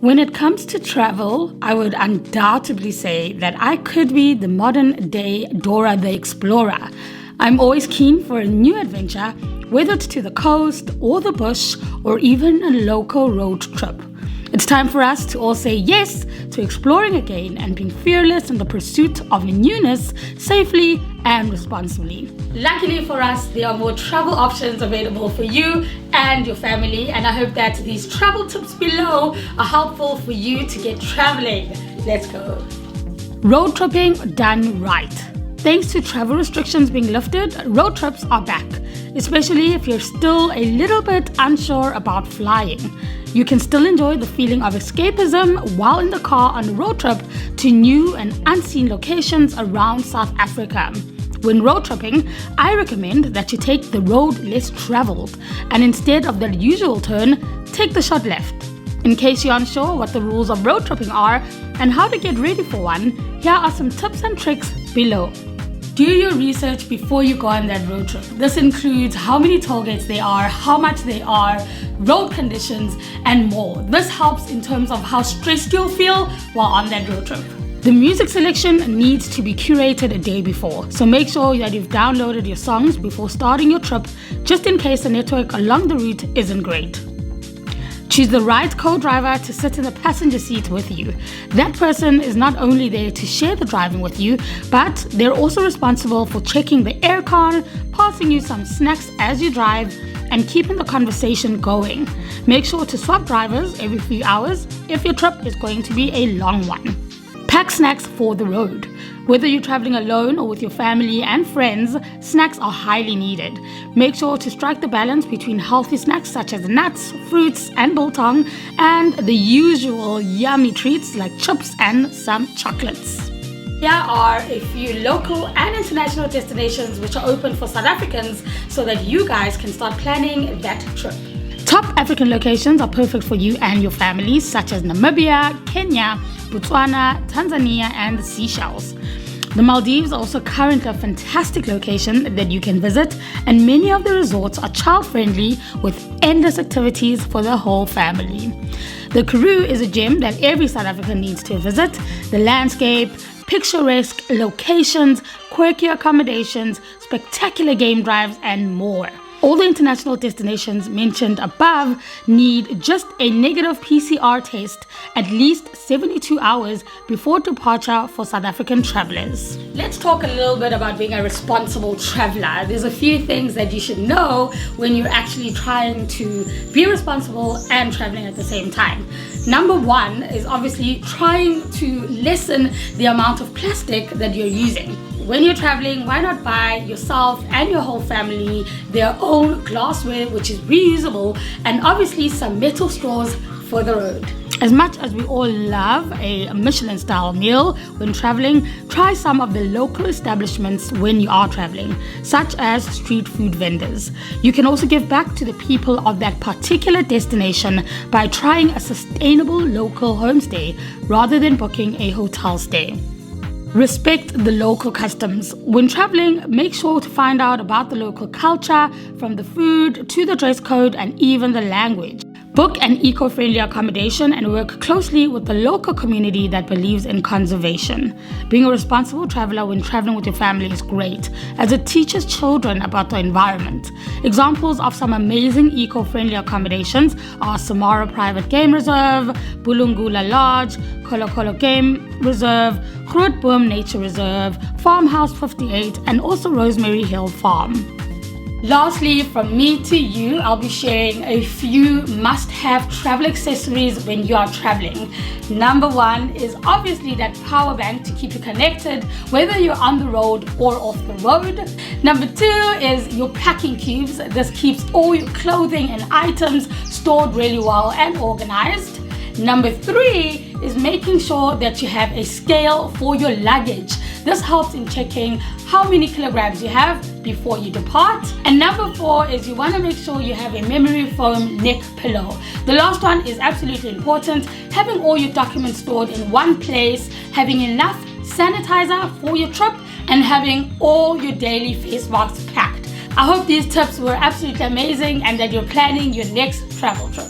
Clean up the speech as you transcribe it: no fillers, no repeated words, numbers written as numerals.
When it comes to travel, I would undoubtedly say that I could be the modern day Dora the Explorer. I'm always keen for a new adventure, whether it's to the coast or the bush or even a local road trip. It's time for us to all say yes to exploring again and being fearless in the pursuit of newness safely and responsibly. Luckily for us, there are more travel options available for you and your family, and I hope that these travel tips below are helpful for you to get traveling. Let's go. Road tripping done right. Thanks to travel restrictions being lifted, road trips are back, especially if you're still a little bit unsure about flying. You can still enjoy the feeling of escapism while in the car on a road trip to new and unseen locations around South Africa. When road tripping, I recommend that you take the road less traveled and instead of the usual turn, take the short left. In case you're unsure what the rules of road tripping are and how to get ready for one, here are some tips and tricks below. Do your research before you go on that road trip. This includes how many toll gates there are, how much they are, road conditions, and more. This helps in terms of how stressed you'll feel while on that road trip. The music selection needs to be curated a day before, so make sure that you've downloaded your songs before starting your trip, just in case the network along the route isn't great. Choose the right co-driver to sit in the passenger seat with you. That person is not only there to share the driving with you, but they're also responsible for checking the aircon, passing you some snacks as you drive, and keeping the conversation going. Make sure to swap drivers every few hours if your trip is going to be a long one. Pack snacks for the road. Whether you're traveling alone or with your family and friends, snacks are highly needed. Make sure to strike the balance between healthy snacks such as nuts, fruits, and biltong, and the usual yummy treats like chips and some chocolates. Here are a few local and international destinations which are open for South Africans so that you guys can start planning that trip. Top African locations are perfect for you and your families, such as Namibia, Kenya, Botswana, Tanzania, and the Seychelles. The Maldives are also currently a fantastic location that you can visit, and many of the resorts are child-friendly with endless activities for the whole family. The Karoo is a gem that every South African needs to visit. The landscape, picturesque locations, quirky accommodations, spectacular game drives, and more. All the international destinations mentioned above need just a negative PCR test at least 72 hours before departure for South African travelers. Let's talk a little bit about being a responsible traveler. There's a few things that you should know when you're actually trying to be responsible and traveling at the same time. Number one is obviously trying to lessen the amount of plastic that you're using. When you're traveling, why not buy yourself and your whole family their own glassware, which is reusable, and obviously some metal straws for the road. As much as we all love a Michelin-style meal when traveling, try some of the local establishments when you are traveling, such as street food vendors. You can also give back to the people of that particular destination by trying a sustainable local homestay rather than booking a hotel stay. Respect the local customs. When traveling, make sure to find out about the local culture, from the food to the dress code and even the language. Book an eco-friendly accommodation and work closely with the local community that believes in conservation. Being a responsible traveler when traveling with your family is great, as it teaches children about the environment. Examples of some amazing eco-friendly accommodations are Samara Private Game Reserve, Bulungula Lodge, Kolo Kolo Game Reserve, Grootboom Nature Reserve, Farmhouse 58, and also Rosemary Hill Farm. Lastly, from me to you, I'll be sharing a few must-have travel accessories when you are traveling. Number one is obviously that power bank to keep you connected, whether you're on the road or off the road. Number two is your packing cubes. This keeps all your clothing and items stored really well and organized. Number three is making sure that you have a scale for your luggage. This helps in checking how many kilograms you have before you depart. And number four is you want to make sure you have a memory foam neck pillow. The last one is absolutely important. Having all your documents stored in one place, having enough sanitizer for your trip, and having all your daily face masks packed. I hope these tips were absolutely amazing and that you're planning your next travel trip.